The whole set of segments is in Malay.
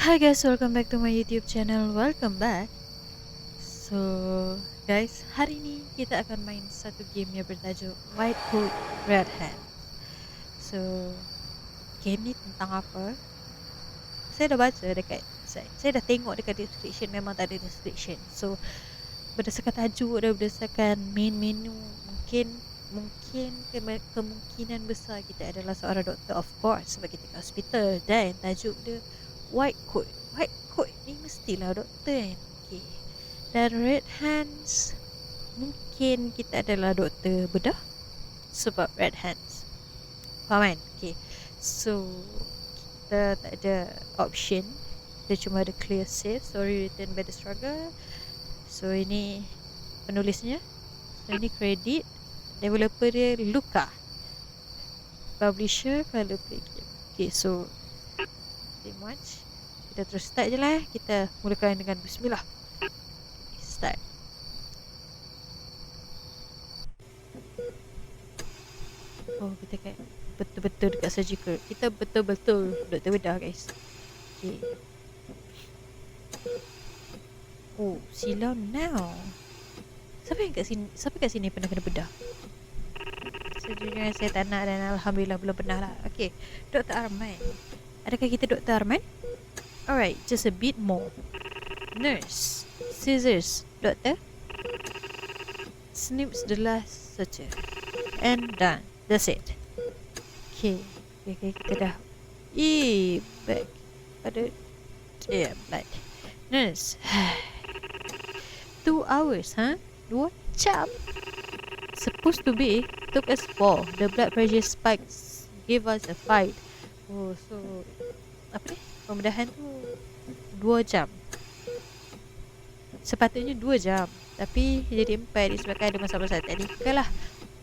Hi guys, welcome back to my YouTube channel. Welcome back. So guys, hari ni kita akan main satu game yang bertajuk White Hood Red Hand. So game ni tentang apa? Saya dah baca dekat saya dah tengok dekat description, memang tak ada description. So berdasarkan tajuk dan berdasarkan main menu, kemungkinan besar kita adalah seorang doktor, of course, sebab kita kat hospital. Dan tajuk dia White Coat ni mestilah doktor kan. Okay. Dan Red Hands, mungkin kita adalah doktor bedah sebab Red Hands. Faham kan? Okay. So kita tak ada option, dia cuma ada clear save, story written by the struggle. So ini penulisnya, so ini credit, developer dia Luka, publisher Color Play Game. Okay, so much. Kita terus start je lah. Kita mulakan dengan bismillah. Okay, start. Oh, kita kan betul-betul dekat surgical. Kita betul-betul doktor bedah guys. Okay. Oh, silau now. Siapa kat sini pernah kena bedah? Sejujurnya saya tak nak, dan alhamdulillah belum pernah lah. Okay, Dr. Arman. Adakah kita Dr. Arman? Alright, just a bit more. Nurse. Scissors. Doctor. Snips the last suture. And done. That's it. Okay, kita dah. Back. Ada blood. Nurse. 2 hours, huh? 2 jam. Supposed to be. Took us 4. The blood pressure spikes gave us a 5. Oh, so apa ni? Pembedahan tu 2 jam. Sepatutnya 2 jam, tapi jadi 4 disebabkan ada masalah-masalah teknikal lah.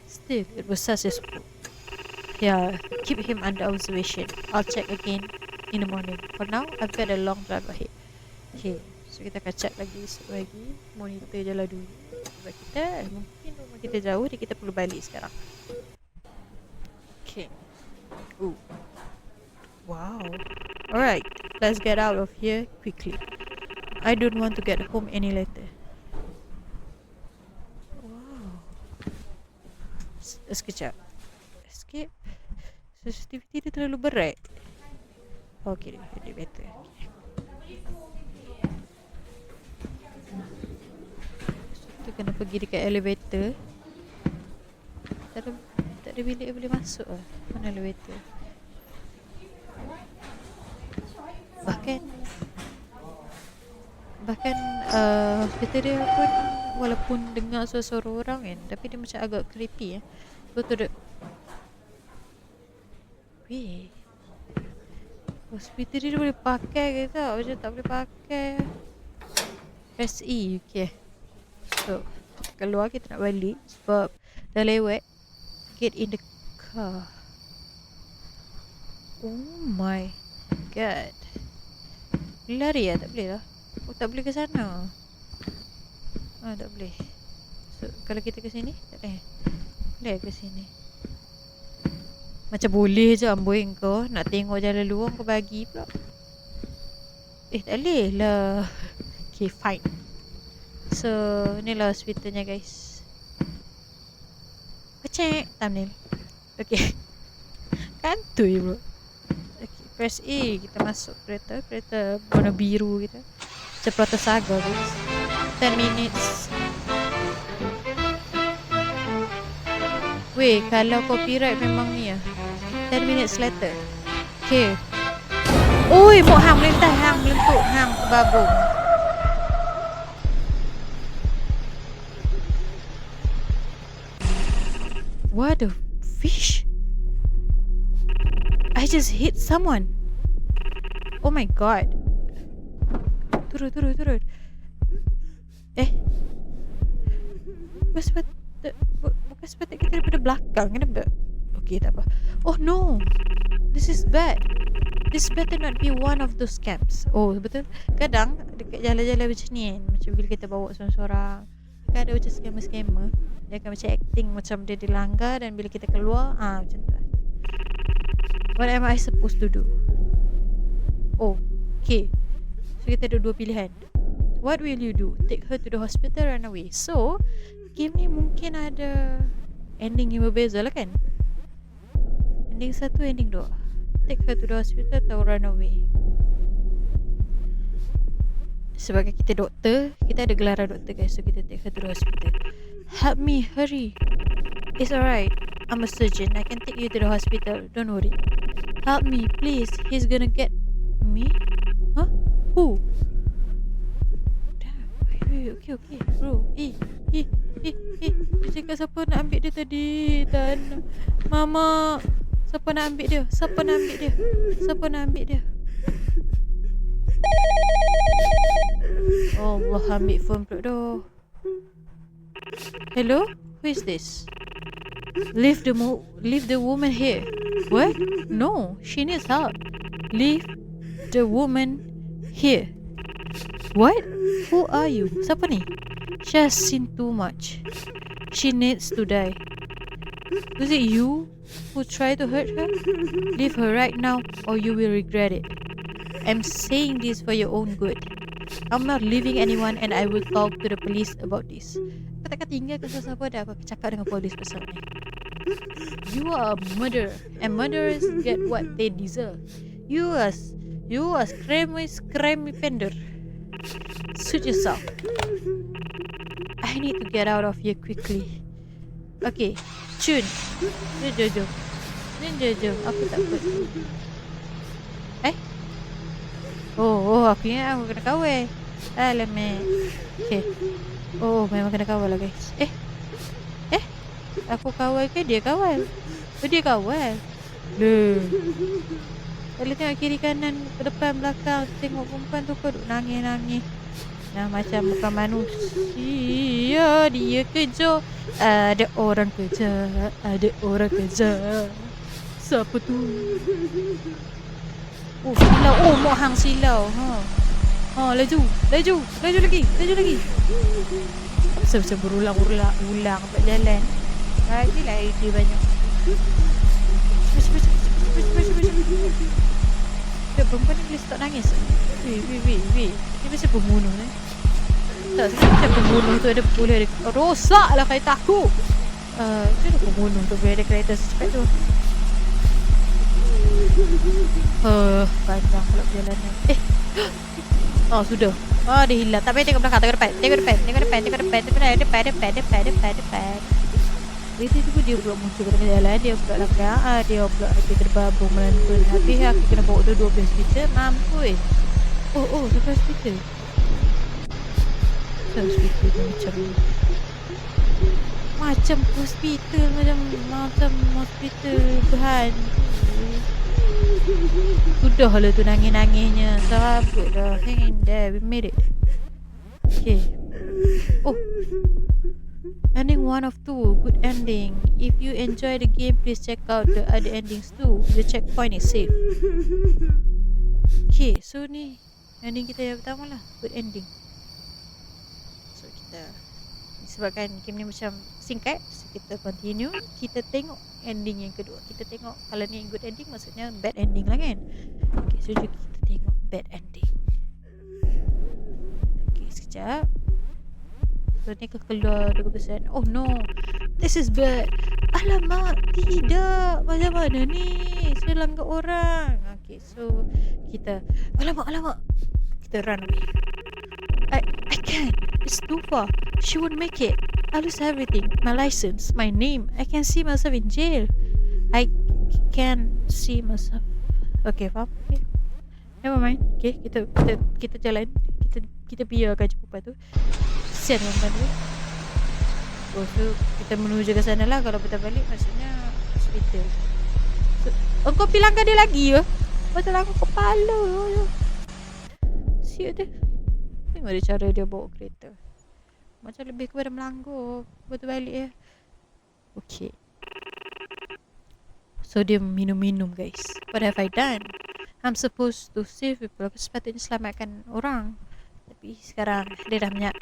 Still, it was such a spook. Yeah, keep him under observation. I'll check again in the morning. For now, I've got a long drive ahead. Okay, so kita akan check lagi monitor je lah dulu. Sebab kita mungkin rumah kita jauh, dan kita perlu balik sekarang. Okay. Wow. Alright, let's get out of here quickly. I don't want to get home any later. Wow. Sekejap. Escape. Sensitivity dia terlalu berat. Okay, dia better. So, kita kena pergi dekat elevator. Tak ada bilik yang boleh masuk lah. Mana elevator? Bahkan kita dia pun walaupun dengar suara orang kan, tapi dia macam agak creepy betul dek. Weh, hospital dia boleh pakai ke tak? Macam tak boleh pakai. Press E. Okay, so keluar, kita nak balik sebab dah lewat. Get in the car. Oh my god, boleh lari lah? Tak boleh lah. Oh, tak boleh ke sana. Tak boleh. So, kalau kita ke sini, tak boleh. Boleh ke sini? Macam boleh je amboi kau. Nak tengok jalan luar kau bagi pula. Tak boleh lah. Okay, fine. So, ni lah hospitalnya guys. Cek thumbnail. Okay. Kantoi bro. Okay, press A. Kita masuk kereta warna biru kita. Ceprota Saga guys. 10 minutes. Weh, kalau copyright memang ni lah. 10 minutes later. Okay. Oi, mok hang melintah, hang melentuk, hang babung. What the fish? I just hit someone. Oh my god. Turun. Bukan sepatutnya kita daripada belakang. Kenapa? Okay, tak apa. Oh no, this is bad. This better not be one of those scams. Oh betul. Kadang dekat jalan-jalan macam ni kan, macam bila kita bawa seorang-seorang, kan ada macam scammer. Dia akan macam acting macam dia dilanggar, dan bila kita keluar macam tu. What am I supposed to do? Oh, okay. So kita ada dua pilihan. What will you do? Take her to the hospital, run away. So game ni mungkin ada ending yang berbeza lah kan. Ending satu, ending dua. Take her to the hospital atau run away. Sebagai kita doktor, kita ada gelaran doktor guys. So kita take her to the hospital. Help me, hurry. It's alright, I'm a surgeon, I can take you to the hospital, don't worry. Help me, please, he's gonna get me. Huh? Who? Damn. Okay bro. Dia cakap siapa nak ambil dia tadi. Dan Mama, siapa nak ambil dia? Allah, ambil phone pula dah. Hello? Who is this? Leave the woman here. What? No, she needs help. Leave the woman here. What? Who are you? Siapa ni? She has seen too much. She needs to die. Was it you who tried to hurt her? Leave her right now or you will regret it. I'm saying this for your own good. I'm not leaving anyone and I will talk to the police about this. Aku takkan tinggalkan siapa-siapa dan aku akan cakap dengan polis pasal ni. You are a murderer and murderers get what they deserve. You are crime offender. Suit yourself. I need to get out of here quickly. Okay, Chun. Jom. Aku takut. Oh, aku ingat aku kena kawal. Alamak. Okay. Oh, memang kena kawal lah guys. Aku kawal ke dia kawal? Dia kawal. Kalau tengok kiri kanan, ke depan belakang, tengok perempuan tu kau duk nangis. Nah, macam bukan manusia. Dia kejar. Ada orang kejar. Siapa tu? Oh, silau. Oh, mak hang silau. Laju lagi. Macam berulang buat jalan. Lagilah idea banyak. Perempuan ni boleh stop nangis. Weh. Dia macam pembunuh ni. Tak, sebenarnya macam pembunuh tu boleh ada rosak lah kereta aku. Macam mana pembunuh tu boleh ada kereta secepat tu? Panjang pula perjalanan. Sudah. Dia hilang. Tak payah tengok belakang, tengok depan. Itu pun dia pula muncul kat tengah jalan. Dia pula langgar. Dia pula habis terbabung melantun. Habis aku kena bawa dua belas hospital. Mampus. Sampai hospital. Hospital tu macam hospital. Macam hospital berhantu. Sudahlah tu nangis-nangisnya. Sabut dah. Hang in there. We made it. Okay. Ending 1 of 2. Good ending. If you enjoy the game, please check out the other endings too. The checkpoint is safe. Okay, so ni ending kita yang pertama lah. Good ending. So kita, sebabkan game ni macam singkat, so kita continue. Kita tengok ending yang kedua. Kita tengok kalau ni good ending, maksudnya bad ending lah kan. Okay, so kita tengok bad ending. Okay, sekejap. So ni keluar 20%. Oh no, this is bad. Alamak, tidak. Macam mana ni? Saya langgar orang. Okay, so kita alamak. Kita run away. I can't. It's too far. She won't make it. I lose everything. My license, my name. I can see myself in jail. I can see myself. Okay, faham? Okay. Never mind. Okay, kita jalan. Kita biarkan perempuan tu. Kesian perempuan tu. So kita menuju ke sana lah. Kalau kita balik, maksudnya hospital. So, kau pilangkan dia lagi ke? Pasal aku kepala. Siap dia. Tengok dia cara dia bawa kereta. Macam lebih kepada melanggar. Betul balik ya. Okay. So dia minum-minum guys. What have I done? I'm supposed to save people. Aku sepatutnya selamatkan orang. Tapi sekarang dia dah banyak.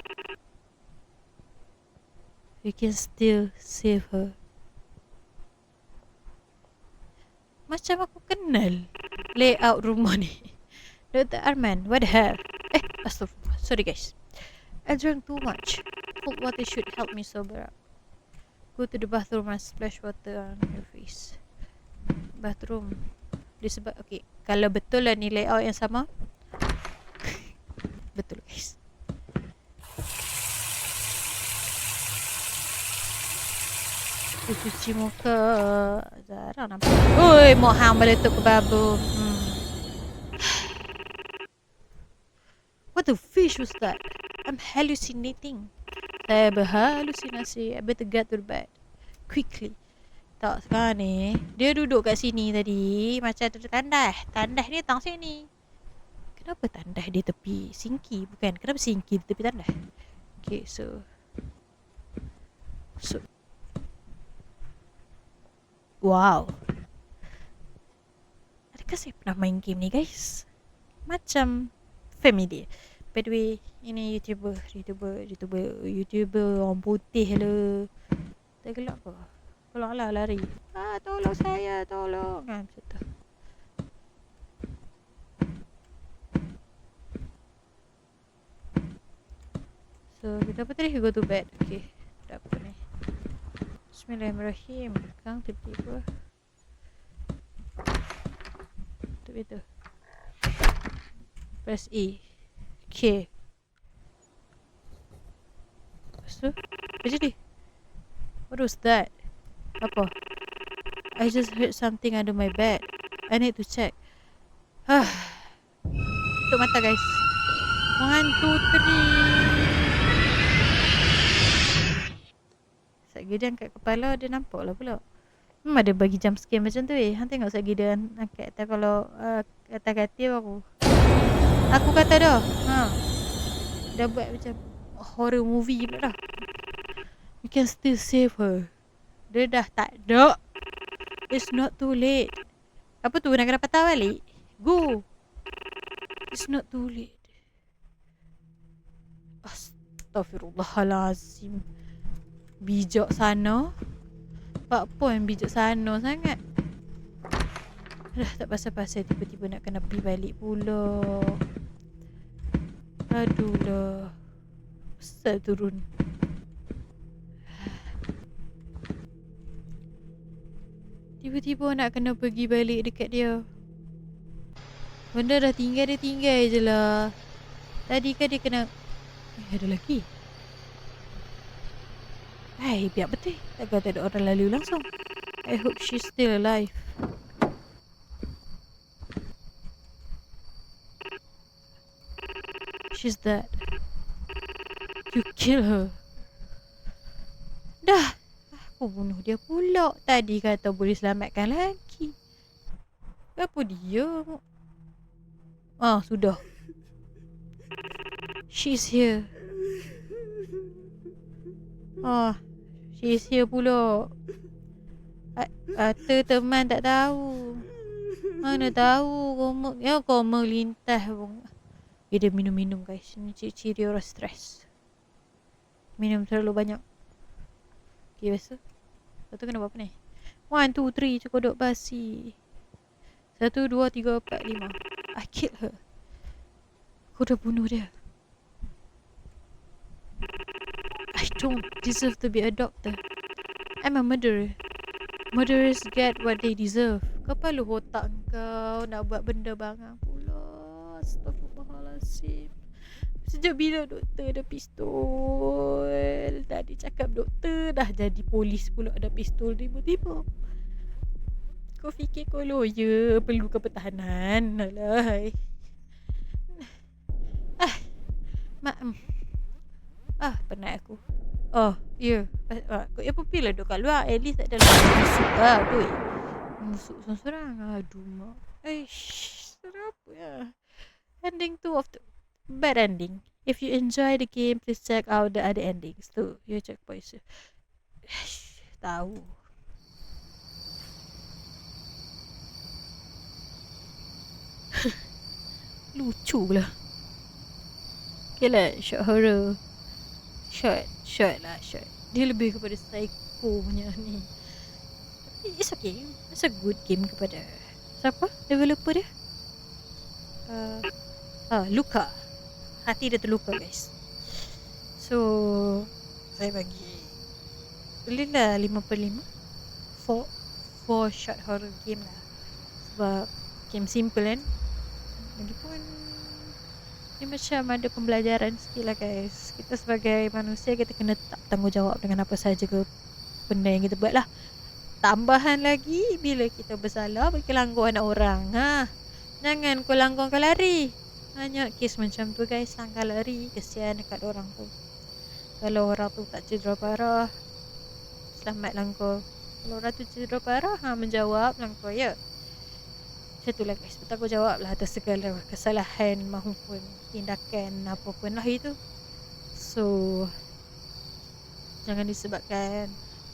We can still save her. Macam aku kenal layout rumah ni. Dr. Arman, what the hell? Astaghfirullah. Sorry guys. I drank too much. Cold water should help me sober up. Go to the bathroom and splash water on your face. Bathroom. Disebab okay. Kalau betul lah ni layout yang sama. Betul guys. Aku cuci muka. Jarang nampak. Oi, mau hang meletup ke babu. What the fish was that? I'm hallucinating. Saya berhalusinasi. I better get to the bed. Quickly. Tak, sekarang ni dia duduk kat sini tadi. Macam ada tandas. Tandas ni datang sini. Kenapa tandas dia tepi sinki? Bukan, kenapa sinki di tepi tandas? Okay, so wow. Adakah saya pernah main game ni guys? Macam familiar. By the way, ini YouTuber orang putih lah. Tak gelap ke? Tolonglah lari. Tolong saya, tolong. Macam tu. So, kita apa tadi? Go to bed. Okay. Dah apa ni? Bismillahirrahmanirrahim. Sekarang tiba-tiba tu. Press E. Okay. Lepas tu apa jadi? What was that? Apa? I just heard something under my bed. I need to check. Tutup mata guys. 1, 2, 3. Satgi dia angkat kepala, dia nampak lah pula. Ada bagi jump scare macam tu Hang tengok satgi dia angkat atas kalau atas katil aku. Aku kata dah. Dah buat macam horror movie pula dah. You can still save her. Dia dah tak ada. It's not too late. Apa tu nak kena patah balik? Go. It's not too late. Astaghfirullahalazim. Bijak sana. Pak pun bijak sana sangat. Dah tak pasal-pasal tiba-tiba nak kena pergi balik pula. Aduh lah. Asal turun. Tiba-tiba nak kena pergi balik dekat dia. Benda dah tinggal, dia tinggal je lah. Tadi kan dia kena ada lagi. Biar betul. Takkan tak ada orang lalu langsung. I hope she's still alive. She's dead. You kill her. Dah. Aku bunuh dia pula. Tadi kata boleh selamatkan lagi. Apa dia? Sudah. She's here. She's here pula. Kata teman tak tahu. Mana tahu kau melintas pun. Dia minum-minum guys. Ini ciri-ciri orang stres. Minum terlalu banyak. Okay, biasa. Lepas tu kena buat apa ni? 1, 2, 3 cukup basi. 1, 2, 3, 4, 5. I killed her. Aku dah bunuh dia. I don't deserve to be a doctor. I'm a murderer. Murderers get what they deserve. Kau perlu otak kau nak buat benda bangang pula. Astaghfirullahaladzim. Sejak bila doktor ada pistol? Tadi cakap doktor dah jadi polis pula ada pistol tiba-tiba. Kau fikir kau lawyer perlukan pertahanan? Alah. Penat aku. Ya. Kau apa pilih duduk kat luar? At least tak ada musuh lah tu. Musuh seorang-seorang. Aduh mak. Serap ya. Ending 2 of the bad ending. If you enjoy the game, please check out the other endings too. You check boys. Tahu. Lucu lah. Okay lah, short horror. Short lah. Dia lebih kepada psycho punya ni. It's okay. It's a good game kepada siapa? Developer dia? Luka. hati dia terluka guys. So saya bagi belilah 5/5 for short horror game lah. Sebab game simple kan. Lagipun dia macam ada pembelajaran sikit lah guys. Kita sebagai manusia, kita kena tak tanggungjawab dengan apa saja ke benda yang kita buat lah. Tambahan lagi, bila kita bersalah bagi langgar anak orang, jangan kau langgar kau lari. Banyak kes macam tu guys, langgar lari, kesian dekat orang tu. Kalau orang tu tak cedera parah, selamat langgar. Kalau orang tu cedera parah, menjawab langgar ya. Macam tu lah guys, bertanggungjawab lah atas segala kesalahan maupun tindakan apapun lah itu. So jangan disebabkan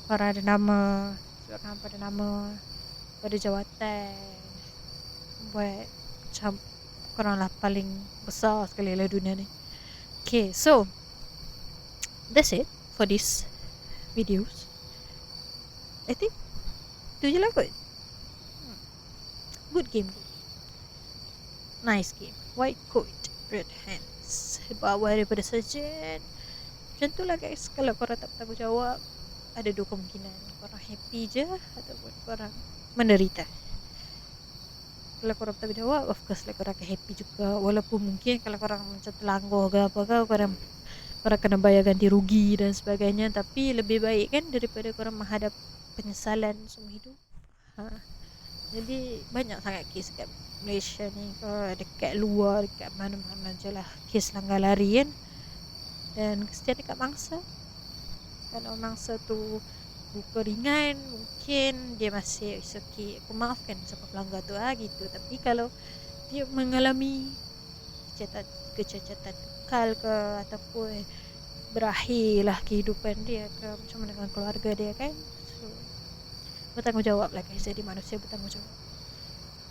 orang ada nama, sebabkan pada nama, pada jawatan, buat macam korang lah paling besar sekali lah dunia ni. Okay, so that's it for this videos. I think tu je lah kot. Good game. Nice game. White Coat, Red Hands. Bawa daripada Surgeon. Macam tu lah guys. Kalau korang tak bertanggungjawab, ada dua kemungkinan. Korang happy je ataupun korang menderita. Kalau korang bertanggungjawab, of course lah korang akan happy juga. Walaupun mungkin kalau korang macam terlanggar ke apa ke, korang kena bayar ganti rugi dan sebagainya. Tapi lebih baik kan daripada korang menghadap penyesalan semua hidup. Jadi banyak sangat kes dekat Malaysia ni, dekat luar, dekat mana-mana je lah kes langgar lari kan. Dan kesian dekat mangsa. Kalau mangsa tu buka ringan, mungkin dia masih it's okay, aku maafkan siapa pelanggar tu gitu. Tapi kalau dia mengalami kecacatan kekal ke, ataupun berakhirlah kehidupan dia ke, macam mana dengan keluarga dia kan. So bertanggungjawab lah guys, jadi manusia bertanggungjawab.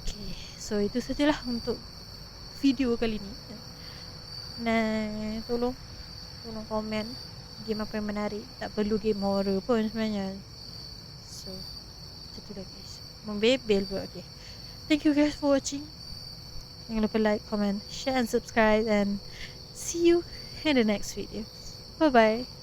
Okay, so itu sajalah untuk video kali ni. Nah, tolong komen game apa yang menarik. Tak perlu game horror pun sebenarnya. So macam tu lah guys, membebel pun. Okay, thank you guys for watching. Jangan lupa like, comment, share and subscribe, and see you in the next video. Bye bye.